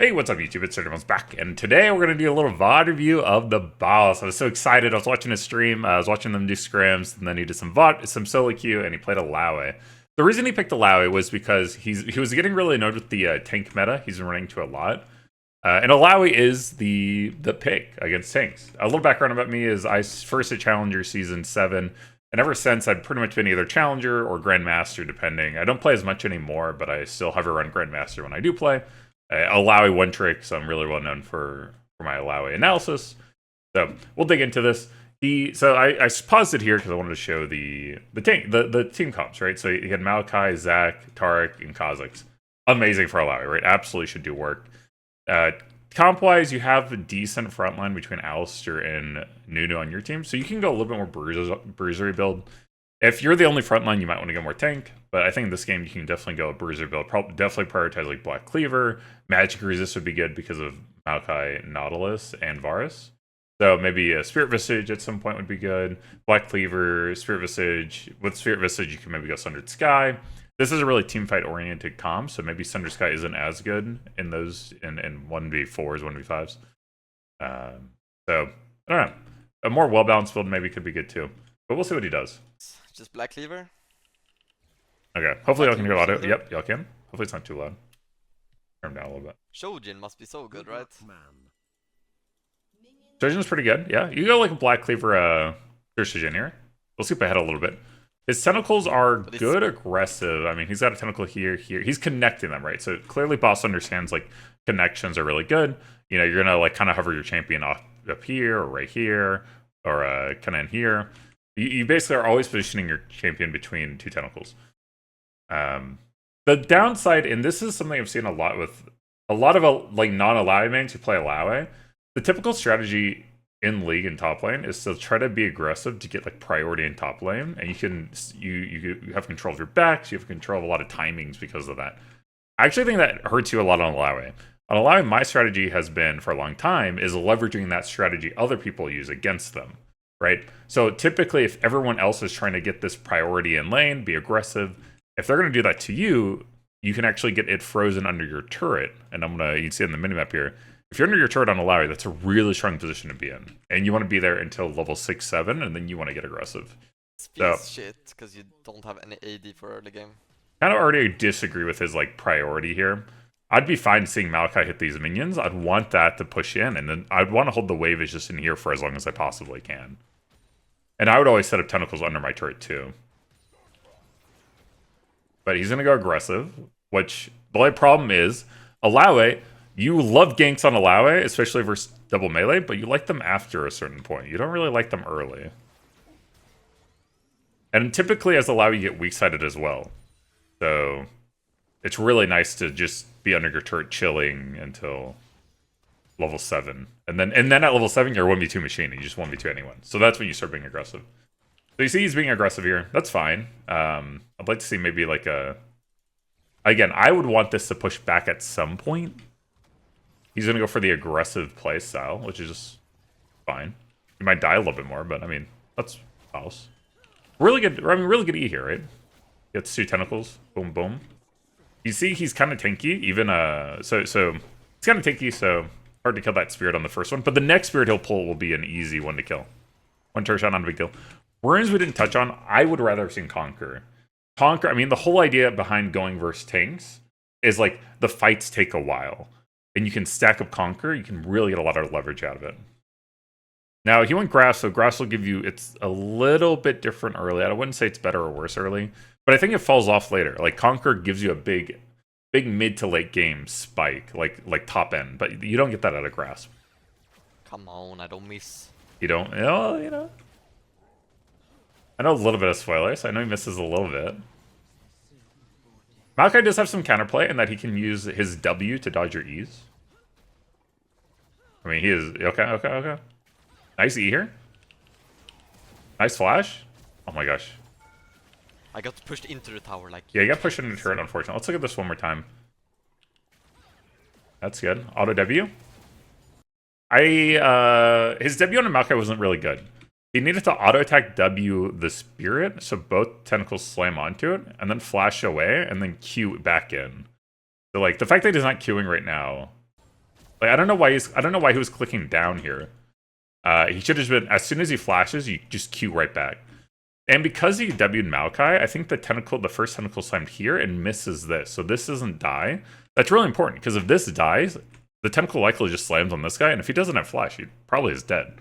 Hey, what's up YouTube? It's DirtyMobs back, and today we're going to do a little VOD review of the boss. I was so excited. I was watching his stream, I was watching them do scrims, and then he did some VOD, some solo queue, and he played Illaoi. The reason he picked Illaoi was because he was getting really annoyed with the tank meta he's been running to a lot. And Illaoi is the pick against tanks. A little background about me is I first at Challenger Season 7, and ever since I've pretty much been either Challenger or Grandmaster, depending. I don't play as much anymore, but I still hover around Grandmaster when I do play. Illaoi one trick, so I'm really well known for my Illaoi analysis. So we'll dig into this. So I paused it here because I wanted to show the team comps, right? So he had Maokai, Zac, Taric, and Kha'Zix. Amazing for Illaoi, right? Absolutely should do work. Comp-wise, you have a decent frontline between Alistair and Nunu on your team, so you can go a little bit more bruisery build. If you're the only frontline, you might want to go more tank, but I think in this game you can definitely go a bruiser build. Definitely prioritize like Black Cleaver. Magic Resist would be good because of Maokai, Nautilus, and Varus. So maybe a Spirit Visage at some point would be good. Black Cleaver, Spirit Visage. With Spirit Visage, you can maybe go Sundered Sky. This is a really teamfight oriented comp, so maybe Sundered Sky isn't as good in those in 1v4s, 1v5s. So I don't know. A more well balanced build maybe could be good too, but we'll see what he does. Just Black Cleaver? Okay, hopefully y'all can hear audio. Yep, y'all can. Hopefully it's not too loud. Turn him down a little bit. Shojin must be so good, right? Shojin's pretty good, yeah. You go like a Black Cleaver Shojin here. We'll skip ahead a little bit. His tentacles are good aggressive. I mean, he's got a tentacle here. He's connecting them, right? So clearly boss understands like connections are really good. You know, you're gonna like kind of hover your champion up here or right here or kind of in here. You basically are always positioning your champion between two tentacles. The downside, and this is something I've seen a lot with a lot of like non-Illaoi mains who play Illaoi, the typical strategy in league and top lane is to try to be aggressive to get like priority in top lane, and you have control of your backs, you have control of a lot of timings because of that. I actually think that hurts you a lot on Illaoi. On Illaoi, my strategy has been for a long time is leveraging that strategy other people use against them. Right? So typically, if everyone else is trying to get this priority in lane, be aggressive, if they're going to do that to you, you can actually get it frozen under your turret. And you can see it in the minimap here. If you're under your turret on Illaoi, that's a really strong position to be in. And you want to be there until level 6, 7, and then you want to get aggressive. So, shit, because you don't have any AD for early game. Kind of already disagree with his like priority here. I'd be fine seeing Maokai hit these minions. I'd want that to push in, and then I'd want to hold the wave is just in here for as long as I possibly can. And I would always set up tentacles under my turret too. But he's going to go aggressive, which the only problem is, Illaoi, you love ganks on Illaoi, especially versus double melee, but you like them after a certain point. You don't really like them early. And typically as Illaoi, you get weak-sided as well. So it's really nice to just be under your turret chilling until level 7. And then at level 7, you're a 1v2 machine, and you just 1v2 anyone. So that's when you start being aggressive. So you see he's being aggressive here. That's fine. I'd like to see maybe like a... Again, I would want this to push back at some point. He's going to go for the aggressive play style, which is just fine. He might die a little bit more, but I mean, that's house. Really good, I mean, really good E here, right? Gets 2 tentacles. Boom, boom. You see he's kind of tanky, even... So he's kind of tanky, so... Hard to kill that spirit on the first one, but the next spirit he'll pull will be an easy one to kill. One turret shot, not a big deal. Runes we didn't touch on, I would rather have seen Conquer. Conquer, I mean, the whole idea behind going versus tanks is like the fights take a while, and you can stack up Conquer, you can really get a lot of leverage out of it. Now, he went Grass, so Grass will give you, it's a little bit different early. I wouldn't say it's better or worse early, but I think it falls off later. Like, Conquer gives you a big mid to late game spike, like top end, but you don't get that out of Grasp. Come on, I don't miss. You don't? Oh, you know. I know a little bit of spoilers. I know he misses a little bit. Maokai does have some counterplay in that he can use his W to dodge your E's. I mean, he is... Okay. Nice E here. Nice flash. Oh my gosh. I got pushed into the tower like... Yeah, you got pushed into the turret, unfortunately. Let's look at this one more time. That's good. Auto W. His W on Maokai wasn't really good. He needed to auto-attack W the spirit, so both tentacles slam onto it, and then flash away, and then Q back in. So, like, the fact that he's not queuing right now Like I don't know why he was clicking down here. He should have been, as soon as he flashes, you just Q right back. And because he W'd Maokai, I think the first tentacle slammed here and misses this. So this doesn't die. That's really important, because if this dies, the tentacle likely just slams on this guy, and if he doesn't have flash, he probably is dead.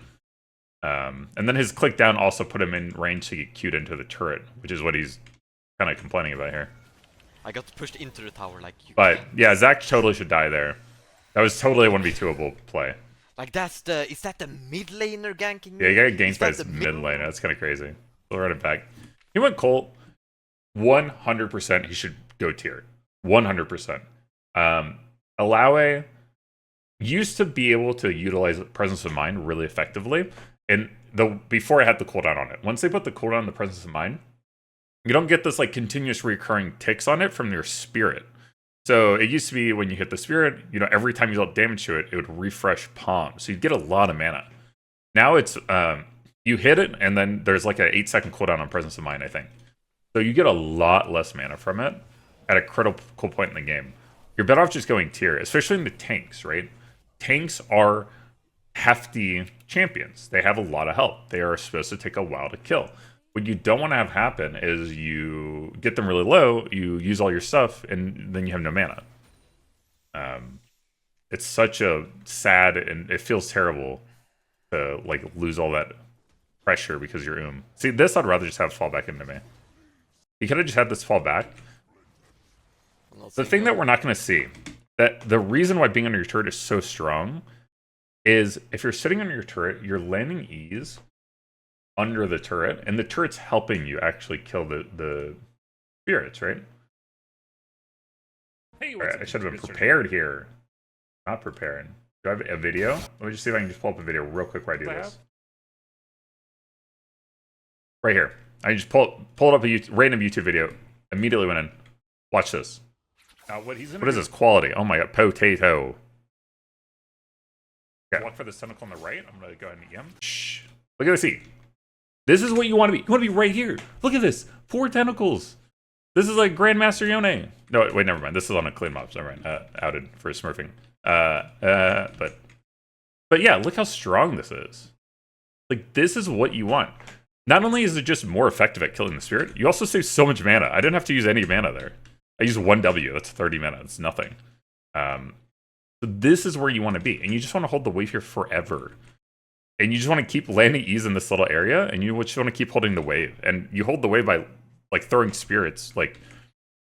And then his click down also put him in range to get queued into the turret, which is what he's kind of complaining about here. I got pushed into the tower like you. But yeah, Zach totally should die there. That was totally a 1v2able play. Like is that the mid laner ganking? Yeah, you got ganked by his mid lane. That's kind of crazy. We'll run it back. He went Colt. 100% he should go tier. 100%. Illaoi used to be able to utilize presence of mind really effectively, and before I had the cooldown on it. Once they put the cooldown on the presence of mind, you don't get this like continuous recurring ticks on it from your spirit. So it used to be when you hit the spirit, every time you dealt damage to it, it would refresh palm. So you'd get a lot of mana. Now it's you hit it, and then there's like an 8-second cooldown on presence of mind, I think. So you get a lot less mana from it at a critical point in the game. You're better off just going tier, especially in the tanks, right? Tanks are hefty champions. They have a lot of health. They are supposed to take a while to kill. What you don't want to have happen is you get them really low, you use all your stuff, and then you have no mana. It's such a sad, and it feels terrible to like lose all that pressure because you're See, this I'd rather just have fall back into me. You could have just had this fall back. The thing that we're not going to see, that the reason why being under your turret is so strong, is if you're sitting under your turret, you're landing E's under the turret, and the turret's helping you actually kill the spirits, right? Hey, right, I should have been prepared here. Not prepared. Do I have a video? Let me just see if I can just pull up a video real quick where I do this. Right here. I just pulled up a random YouTube video. Immediately went in. Watch this. What is this? Quality. Oh my god. Potato. Okay. Walk for the tentacle on the right. I'm going to go ahead and EM. Shh. Look at this E. This is what you want to be. You want to be right here. Look at this. 4 tentacles. This is like Grandmaster Yone. No, wait, never mind. This is on a clean mobs. Never mind. Outed for smurfing. But yeah, look how strong this is. Like, this is what you want. Not only is it just more effective at killing the spirit, you also save so much mana. I didn't have to use any mana there. I used 1 W. That's 30 mana. It's nothing. So this is where you want to be. And you just want to hold the wave here forever. And you just want to keep landing E's in this little area, and you just want to keep holding the wave. And you hold the wave by like throwing spirits. Like,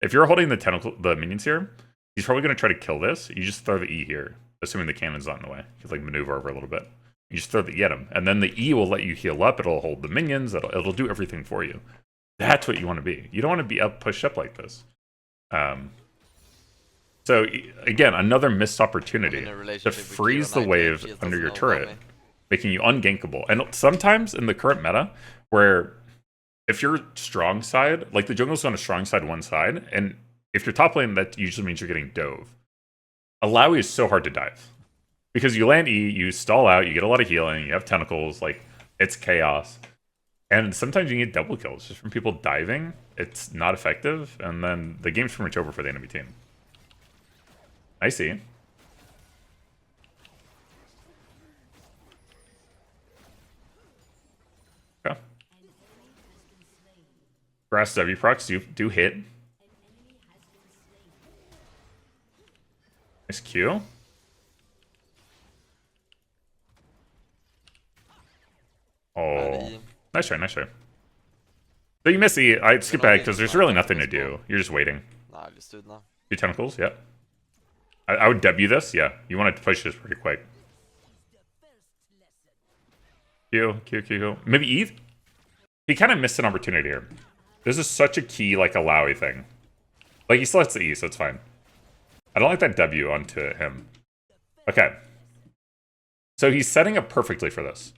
if you're holding the minions here, he's probably going to try to kill this. You just throw the E here, assuming the cannon's not in the way. You can like maneuver over a little bit. You just throw the E at him, and then the E will let you heal up. It'll hold the minions. It'll do everything for you. That's what you want to be. You don't want to be pushed up like this. So again, another missed opportunity to freeze the wave under your turret, making you ungankable. And sometimes in the current meta, where if you're strong side, like the jungle's on a strong side one side, and if you're top lane, that usually means you're getting dove. Illaoi is so hard to dive. Because you land E, you stall out, you get a lot of healing, you have tentacles, like, it's chaos. And sometimes you get double kills just from people diving. It's not effective, and then the game's pretty much over for the enemy team. I see. Okay. Grass W procs do hit. Nice Q. Oh, nice try, nice try. So you miss E. I skip back because there's really nothing to do. You're just waiting. Nah, I just do it now. 2 tentacles, yeah. I would W this, yeah. You want to push this pretty quick. Q. Maybe E? He kind of missed an opportunity here. This is such a key, like, Illaoi thing. Like, he still has the E, so it's fine. I don't like that W onto him. Okay. So he's setting up perfectly for this.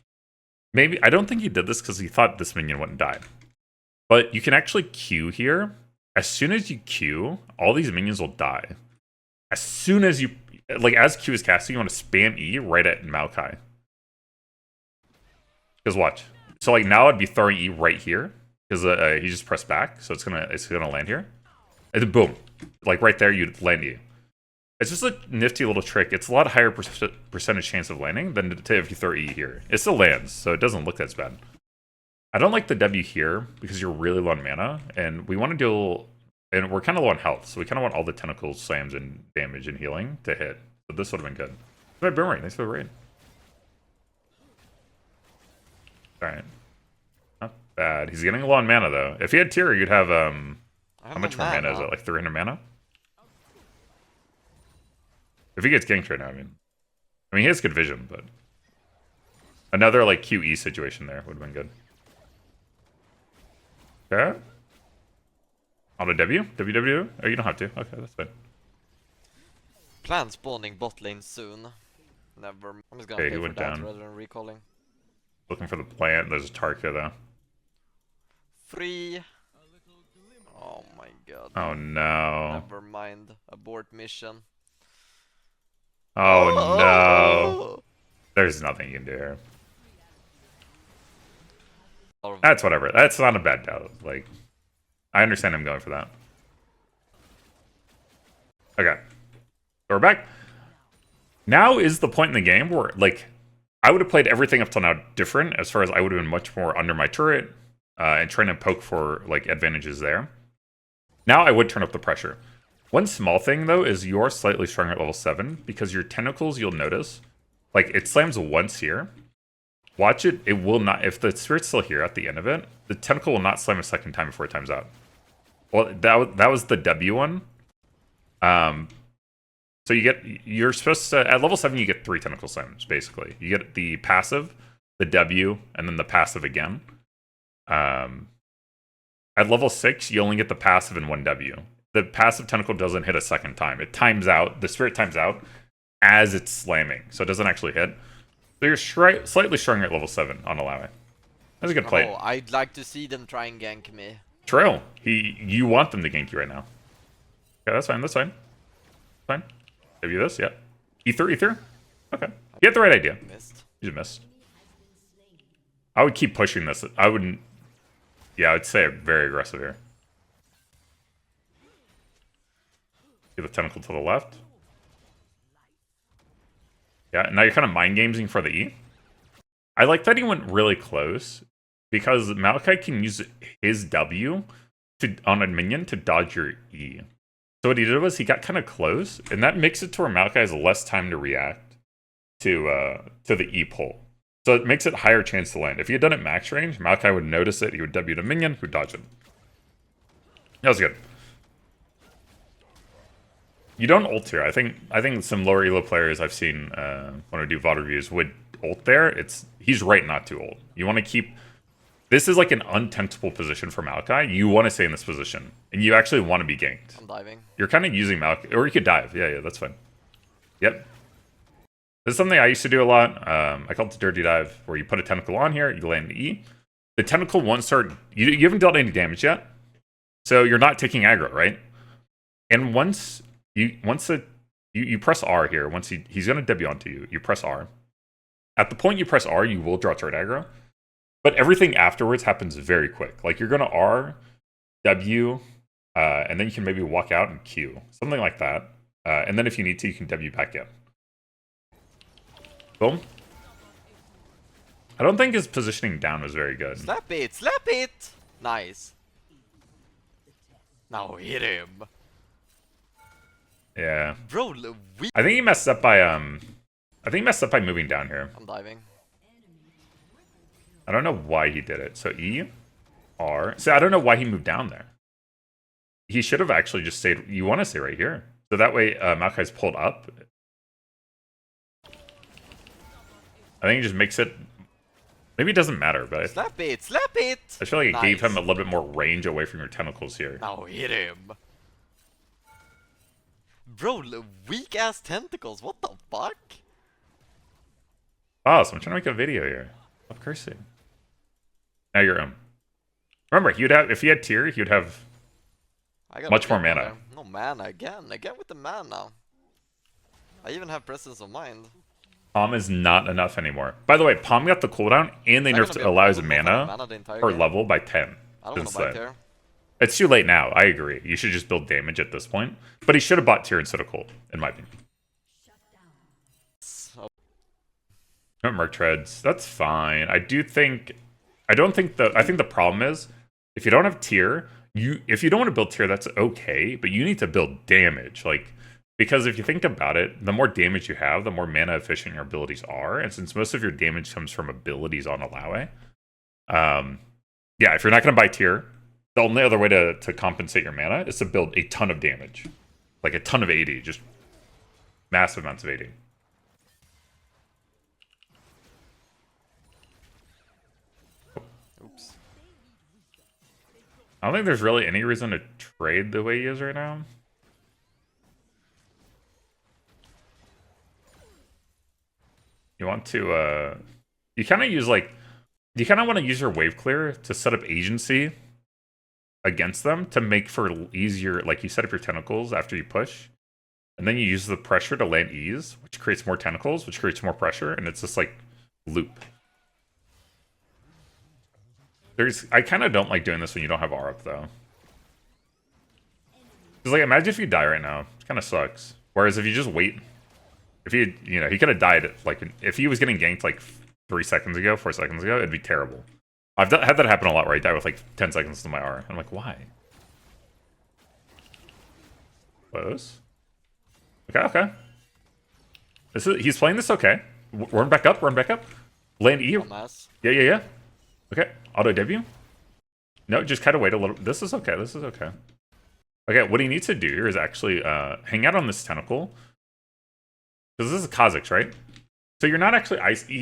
Maybe, I don't think he did this because he thought this minion wouldn't die. But you can actually Q here. As soon as you Q, all these minions will die. As soon as you, like, as Q is casting, you want to spam E right at Maokai. Because watch. So, like, now I'd be throwing E right here. Because he just pressed back, so it's gonna land here. And then boom. Like, right there, you'd land E. It's just a nifty little trick. It's a lot higher percentage chance of landing than if you throw E here. It still lands, so it doesn't look as bad. I don't like the W here because you're really low on mana, and we want to do, and we're kind of low on health, so we kind of want all the tentacles, slams, and damage and healing to hit. So this would have been good. Right, Boomerang, thanks for the raid. Alright. Not bad. He's getting low on mana, though. If he had tier, you'd have, how much more mana is it? Like 300 mana? If he gets ganked right now, I mean, he has good vision, but another like QE situation there would have been good. Okay. On a W? WW? Oh, you don't have to. Okay, that's fine. Plan spawning bot lane soon. Never. I'm just gonna Okay, pay he for went that down. rather than recalling. Looking for the plant. There's a Tarka though. Free. Oh my god. Oh no. Never mind. Abort mission. Oh no. There's nothing you can do here. That's whatever. That's not a bad doubt. Like, I understand him going for that. Okay. So we're back. Now is the point in the game where, like, I would have played everything up till now different, as far as I would have been much more under my turret and trying to poke for, like, advantages there. Now I would turn up the pressure. One small thing, though, is you're slightly stronger at level 7, because your tentacles, you'll notice, like, it slams once here. Watch it, it will not, if the spirit's still here at the end of it, the tentacle will not slam a second time before it times out. Well, that was the W one. So you're supposed to, at level 7, you get 3 tentacle slams, basically. You get the passive, the W, and then the passive again. At level 6, you only get the passive and 1 W. The passive tentacle doesn't hit a second time. It times out, the spirit times out as it's slamming, so it doesn't actually hit. So you're slightly stronger at level 7 on Illaoi. That's a good play. Oh, I'd like to see them try and gank me. True. You want them to gank you right now. Okay, that's fine, that's fine. Fine. Give you this, yeah. Ether. Okay. You had the right idea. Missed. You just missed. I would keep pushing this. I wouldn't... Yeah, I would say very aggressive here. Get the tentacle to the left. Yeah, now you're kind of mind gaming for the E. I like that he went really close, because Maokai can use his W on a minion to dodge your E. So what he did was he got kind of close, and that makes it to where Maokai has less time to react to the E pull. So it makes it higher chance to land. If he had done it max range, Maokai would notice it, he would W the minion, who would dodge it. That was good. You don't ult here. I think some lower elo players I've seen when we do VOD reviews would ult there. He's right not to ult. You want to keep... This is like an untentable position for Maokai. You want to stay in this position. And you actually want to be ganked. I'm diving. You're kind of using Maokai... Or you could dive. Yeah, that's fine. Yep. This is something I used to do a lot. I call it the dirty dive, where you put a tentacle on here, you land the E. The tentacle won't start... You haven't dealt any damage yet. So you're not taking aggro, right? And once you press R here, once he's going to W onto you, you press R. At the point you press R, you will draw turret aggro. But everything afterwards happens very quick. Like, you're going to R, W, and then you can maybe walk out and Q. Something like that. And then if you need to, you can W back in. Boom. I don't think his positioning down was very good. Slap it! Slap it! Nice. Now hit him. Yeah. Bro, I think he messed up by moving down here. I'm diving. I don't know why he did it. So E, R. So I don't know why he moved down there. He should have actually just stayed. You want to stay right here. So that way Maokai's pulled up. I think it just makes it... Maybe it doesn't matter, but... Slap it! Slap it! I feel like it nice. gave him a little bit more range away from your tentacles here. Now hit him. Bro, weak ass tentacles, what the fuck? Oh, so I'm trying to make a video here. Stop cursing. Now you're Remember, if he had tier, he would have much more mana. No mana again. Again with the mana. I even have presence of mind. Palm is not enough anymore. By the way, Palm got the cooldown, and they nerfed Illaoi's mana per level by 10. I don't want to bite here. It's too late now. I agree. You should just build damage at this point. But he should have bought tier instead of cold, in my opinion. No Merc Treads. That's fine. I think the problem is if you don't have tier, if you don't want to build tier, that's okay, but you need to build damage. Like, because if you think about it, the more damage you have, the more mana efficient your abilities are. And since most of your damage comes from abilities on Illaoi, yeah, if you're not going to buy tier, the only other way to compensate your mana is to build a ton of damage. Like a ton of 80, just massive amounts of 80. Oops. I don't think there's really any reason to trade the way he is right now. You want to, you kind of use like, you kind of want to use your wave clear to set up agency against them to make for easier, like you set up your tentacles after you push, and then you use the pressure to land ease, which creates more tentacles, which creates more pressure, and it's just like loop. I kind of don't like doing this when you don't have R up though. Because like, imagine if you die right now, it kind of sucks. Whereas if you just wait, if he, you know, he could have died, like, if he was getting ganked like 4 seconds ago, it'd be terrible. I've had that happen a lot where I die with like 10 seconds to my R. I'm like, why? Close. Okay. He's playing this okay. Run back up. Land E. Yeah. Okay, auto debut. No, just kind of wait a little. This is okay. Okay, what he needs to do here is actually hang out on this tentacle. Because this is Kha'Zix, right? So you're not actually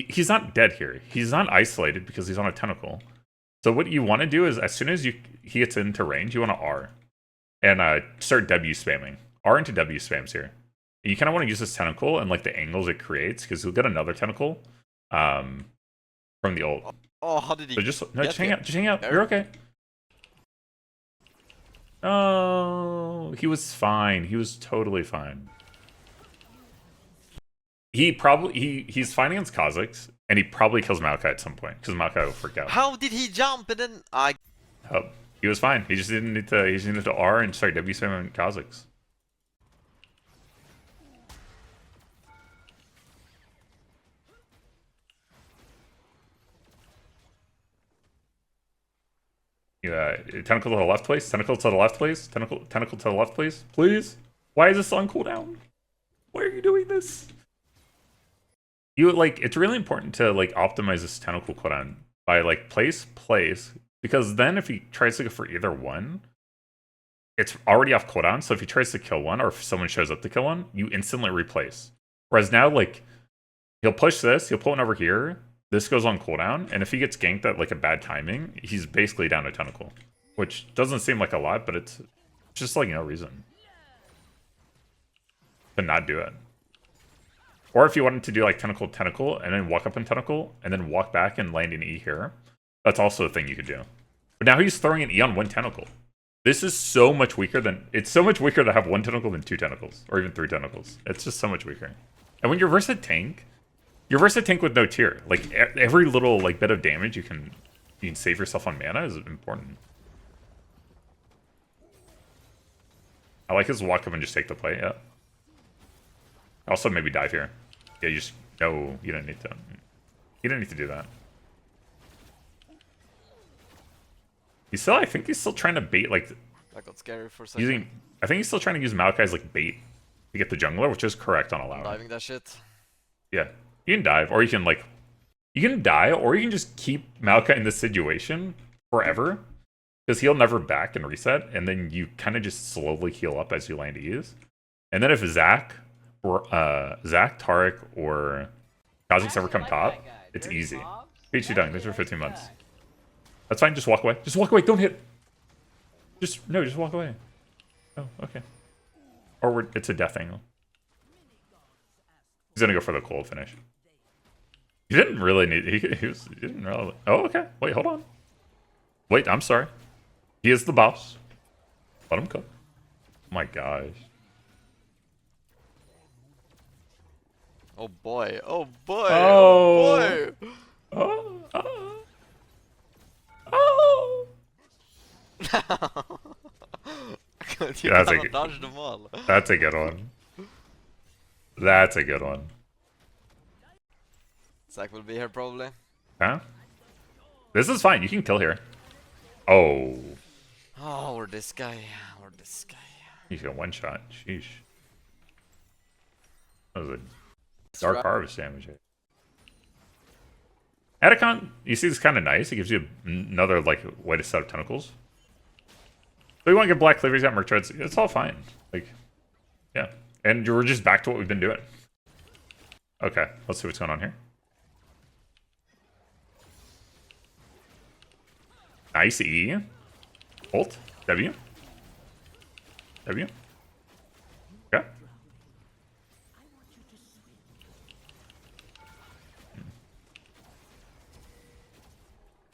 he's not dead here. He's not isolated because he's on a tentacle. So what you want to do is as soon as he gets into range, you want to R and start W spamming. R into W spams here. And you kind of want to use this tentacle and like the angles it creates because you'll get another tentacle from the ult. Oh, how did he? So just hang out. Just hang out. You're okay. Oh, he was fine. He was totally fine. He's fine against Kha'Zix, and he probably kills Maokai at some point because Maokai will freak out. How did he jump and then Oh, he was fine. He just didn't need to. He just needed to R and start W spamming Kha'Zix. Tentacle to the left, please. Tentacle to the left, please. Tentacle to the left, please. Please. Why is this on cooldown? Why are you doing this? It's really important to like optimize this tentacle cooldown by like place, because then if he tries to go for either one, it's already off cooldown. So if he tries to kill one, or if someone shows up to kill one, you instantly replace. Whereas now, like, he'll push this, he'll put one over here. This goes on cooldown, and if he gets ganked at like a bad timing, he's basically down a tentacle, which doesn't seem like a lot, but it's just like no reason to not do it. Or if you wanted to do like tentacle, and then walk up in tentacle, and then walk back and land an E here, that's also a thing you could do. But now he's throwing an E on one tentacle. This is so much weaker it's so much weaker to have one tentacle than 2 tentacles, or even 3 tentacles. It's just so much weaker. And when you're versus a tank, with no tier. Like every little like bit of damage you can save yourself on mana is important. I like his walk up and just take the play. Yeah. Also maybe dive here. Yeah, you don't need to. You don't need to do that. I think he's still trying to bait like. That got scary for a second. I think he's still trying to use Maokai's like bait to get the jungler, which is correct on Illaoi. Diving that shit. Yeah. You can dive, or you can die, or you can just keep Maokai in this situation forever, because he'll never back and reset, and then you kind of just slowly heal up as you land E's. And then if Zach, Taric, or Kha'Zix ever come top, it's easy. PhD done. Thanks for 15 months. That's fine. Just walk away. Just walk away. Don't hit. Just walk away. Oh, okay. Or it's a death angle. He's gonna go for the cold finish. He didn't really need. He didn't really. Oh, okay. Wait, hold on. Wait, I'm sorry. He is the boss. Let him cook. Oh my gosh. Oh boy. Oh boy. Oh, Oh boy. Oh. Oh. Oh. good. You That's a cannot good- dodge them all. That's a good one. That's a good one. Zach will be here probably. Huh? This is fine. You can kill here. Oh. Oh, or this guy. Or this guy. He's got one shot. Sheesh. That was a dark harvest damage. Atacon, you see, it's kind of nice. It gives you another like way to set up tentacles. So you want to get Black Cleaver, he's got Merc Treads. It's all fine. Like, yeah. And we're just back to what we've been doing. Okay, let's see what's going on here. Nice E. Ult. W. W. Okay.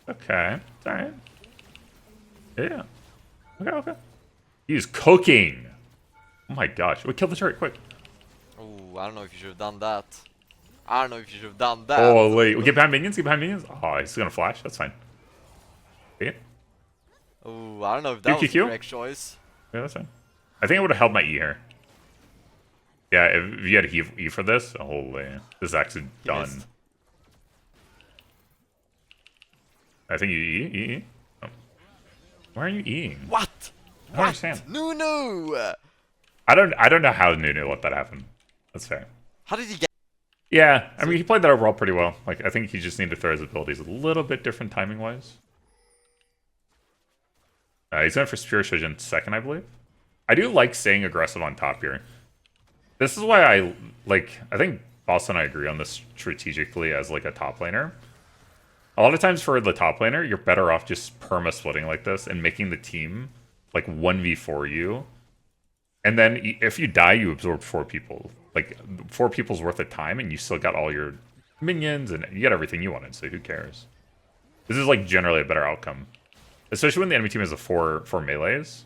Okay. It's alright. Yeah. Okay. He's cooking. Oh my gosh. We killed the turret, quick. Oh, I don't know if you should have done that. I don't know if you should have done that. Oh, wait. We get behind minions? Get behind minions? Oh, he's gonna flash. That's fine. See it? Oh, I don't know if that was the correct choice. Yeah, that's fine. I think I would have held my E here. Yeah, if you had E for this, holy. This is actually done. Missed. I think you E. Oh. Why are you Eing? What? I don't understand. No. I don't know how Nunu let that happen. That's fair. How did he get? Yeah, I mean, he played that overall pretty well. Like, I think he just needed to throw his abilities a little bit different timing-wise. He's going for Spear Vision second, I believe. I do like staying aggressive on top here. This is why I think Boston and I agree on this strategically as, like, a top laner. A lot of times for the top laner, you're better off just perma-splitting like this and making the team, like, 1v4 you. And then if you die, you absorb 4 people. Like, 4 people's worth of time, and you still got all your minions, and you got everything you wanted, so who cares? This is, like, generally a better outcome. Especially when the enemy team has a 4 melees.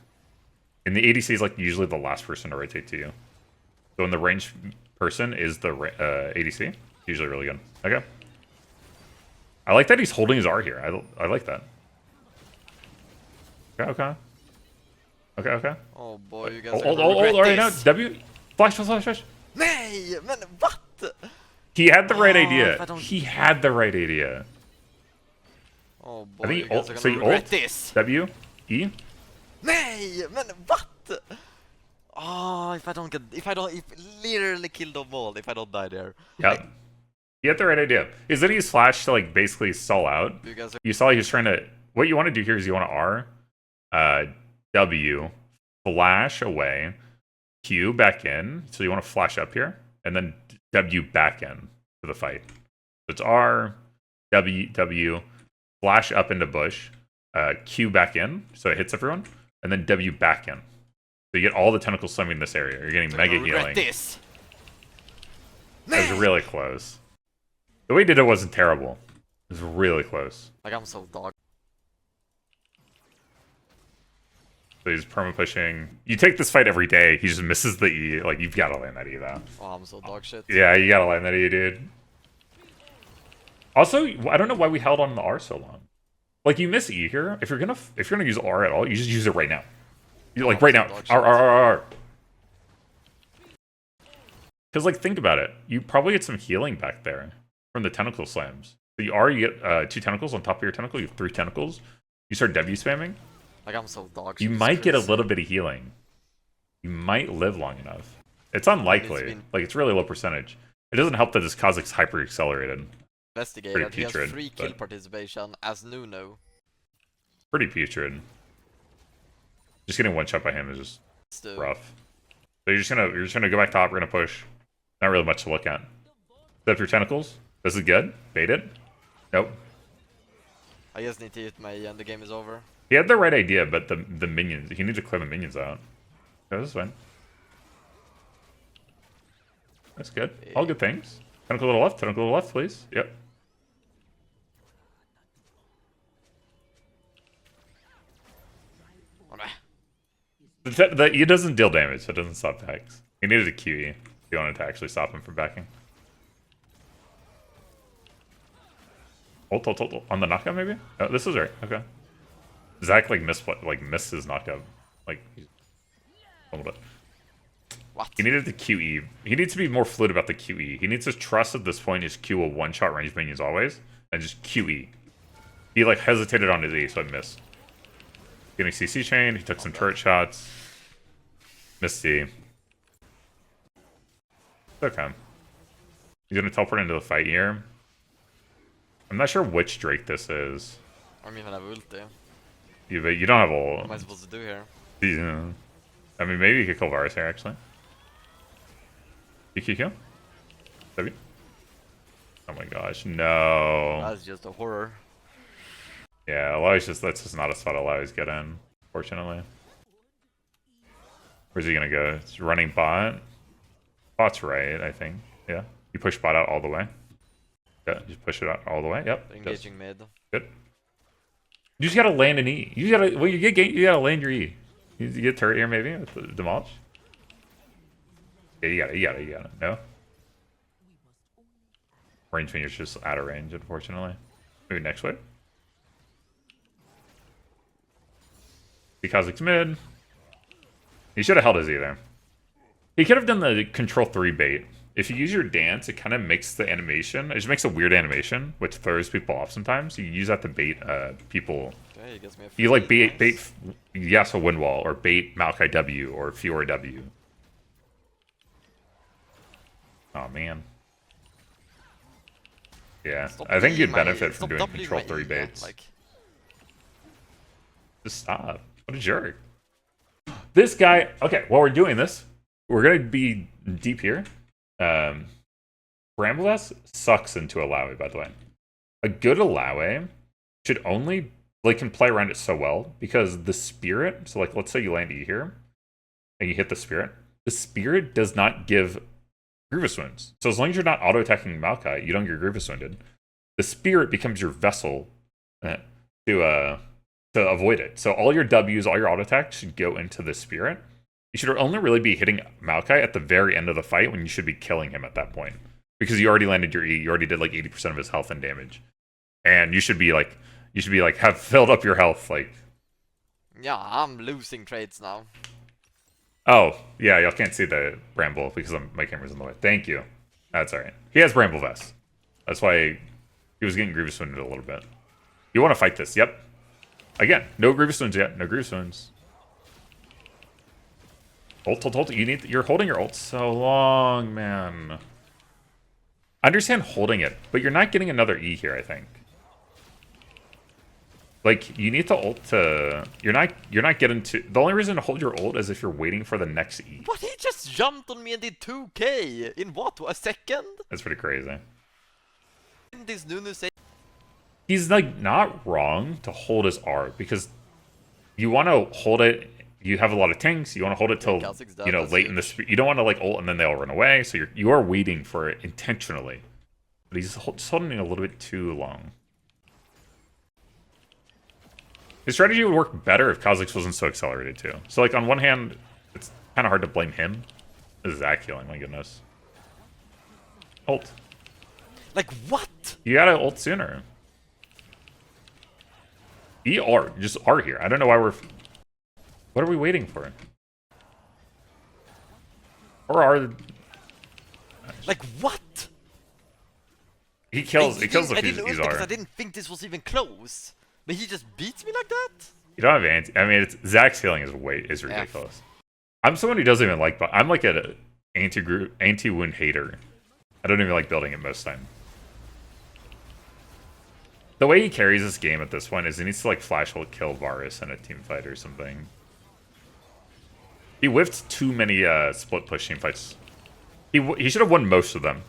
And the ADC is, like, usually the last person to rotate to you. So when the ranged person is the ADC, usually really good. Okay. I like that he's holding his R here. I like that. Okay. Oh boy, you guys Oh, already now. W. Flash. Nej, men what? He had the right I idea. don't- He had the right idea. Oh boy, I think you he guys ult. are So gonna he regret ult. this. W. E. Nej, men what? Oh, if literally kill them all if I don't die there. Yep. He had the right idea. Is that he's flashed to like basically stall out. You guys are You saw he was trying to. What you want to do here is you want to R, W, flash away, Q back in. So you want to flash up here, and then W back in for the fight. So it's R, W, flash up into bush, Q back in, so it hits everyone, and then W back in. So you get all the tentacles swimming in this area. You're getting mega healing. this. It was really close. The way he did it wasn't terrible. It was really close. Like I'm so dog. So he's perma pushing. You take this fight every day. He just misses the E. Like, you've got to land that E, though. Oh, I'm so dog shit. Yeah, you got to land that E, dude. Also, I don't know why we held on the R so long. Like, you miss E here. If you're gonna use R at all, you just use it right now. You like right now. R. Because like think about it. You probably get some healing back there from the tentacle slams. So you get 2 tentacles on top of your tentacle. You have 3 tentacles. You start W spamming. Like I'm so dog shit. You might get a little bit of healing. You might live long enough. It's unlikely. Like it's really low percentage. It doesn't help that this Kha'Zix's hyper accelerated. Investigated. He has putrid, 3 kill but- participation as Nuno. Pretty putrid. Just getting one shot by him is just Still. rough. So you're just gonna go back top. We're gonna push. Not really much to look at. Set up your tentacles. This is good. Bait it. Nope. I just need to hit my and the game is over. He had the right idea, but the minions. He needs to clear the minions out. Yeah, this is fine. That's good. All good things. Tentacle to the left. Tentacle to the left, please. Yep. The E doesn't deal damage, so it doesn't stop backs. He needed a QE if you wanted to actually stop him from backing. Ult. On the knockout, maybe? Oh, this is right. Okay. Zach, like, missed his knockout. Like, Hold it. What? He needed the QE. He needs to be more fluid about the QE. He needs to trust at this point his Q will one-shot range minions always, and just QE. He like hesitated on his E, so I missed. Getting CC chain, he took some turret shots. Missed C. Okay. He's gonna teleport into the fight here. I'm not sure which Drake this is. I don't even have ulti. You don't have ult. What am I supposed to do here? Yeah. I mean, maybe you could kill Varus here, actually. QQ? W? Oh my gosh, no. That's just a horror. Yeah, Illaoi's that's just not a spot Illaoi's get in, fortunately. Where's he gonna go? It's running bot. Bot's right, I think. Yeah. You push bot out all the way. Yeah, just push it out all the way. Yep. Engaging mid. Good. You just gotta land an E. You gotta you gotta land your E. You get turret here maybe with the demolish. Yeah, you got it. No? Range finger's just out of range, unfortunately. Maybe next wave. Because it's mid. He should have held his E there. He could have done the control 3 bait. If you use your dance, it kind of makes the animation. It just makes a weird animation, which throws people off sometimes. You use that to bait people. Okay, he gets me a You like bait nice. Yasuo Windwall, or bait Maokai W, or Fiora W. Oh man. Yeah, Stop I think you'd my- benefit from stop doing doubling control my 3 E, man, baits. like. Just stop. What a jerk. This guy, okay, while we're doing this, we're gonna be deep here. Bramblevest sucks into Illaoi, by the way. A good Illaoi should only can play around it so well because the spirit, so like let's say you land E here and you hit the spirit does not give Grievous wounds. So as long as you're not auto-attacking Maokai, you don't get Grievous wounded. The spirit becomes your vessel to avoid it. So all your W's, all your auto attacks should go into the spirit. You should only really be hitting Maokai at the very end of the fight when you should be killing him at that point. Because you already landed your E, you already did like 80% of his health and damage. And you should be like have filled up your health, like. Yeah, I'm losing trades now. Oh, yeah, y'all can't see the Bramble because my camera's in the way. Thank you. That's alright. He has Bramble Vest. That's why he was getting Grievous wounded a little bit. You want to fight this, yep. Again, no Grievous wounds yet. No Grievous wounds. Ult. You're holding your ult so long, man. I understand holding it, but you're not getting another E here, I think. Like, you need to ult to... You're not getting to... The only reason to hold your ult is if you're waiting for the next E. But he just jumped on me and did 2k in what? A second? That's pretty crazy. Didn't this Nunu say? He's, like, not wrong to hold his R, because you want to hold it... You have a lot of tanks, you want to hold it till, you know, late in the... You don't want to, like, ult and then they all run away, so you are waiting for it intentionally. But he's just holding it a little bit too long. His strategy would work better if Kha'Zix wasn't so accelerated too. So like on one hand, it's kind of hard to blame him. This is Zach healing, my goodness. Ult. Like what? You gotta ult sooner. ER, just R here. I don't know why we're... What are we waiting for? Or R... Like what? He kills the I didn't he's ult because I R. didn't think this was even close. But he just beats me like that? You don't have anti... I mean, Zach's healing is ridiculous. I'm someone who doesn't even like... I'm like an anti-wound hater. I don't even like building it most time. The way he carries this game at this point is he needs to like flash ult kill Varus in a team fight or something. He whiffed too many split push team fights. He should have won most of them.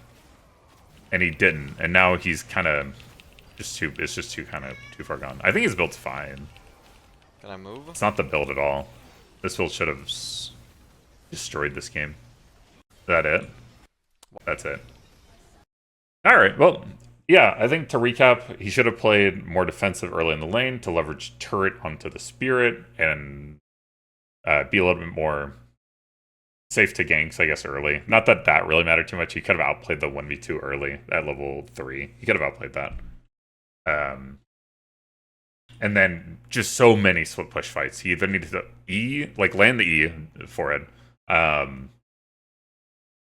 And he didn't. And now he's kind of... it's just too far gone. I think his build's fine. Can I move? It's not the build at all. This build should have destroyed this game. Is that it? That's it. Alright, well, yeah, I think to recap, he should have played more defensive early in the lane to leverage turret onto the spirit and be a little bit more safe to ganks, I guess, early. Not that that really mattered too much. He could have outplayed the 1v2 early at level 3. He could have outplayed that. And then just so many split push fights. He either needed to land the E forehead,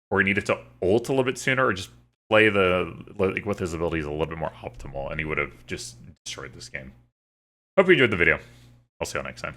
or he needed to ult a little bit sooner, or just play with his abilities a little bit more optimal, and he would have just destroyed this game. Hope you enjoyed the video. I'll see you all next time.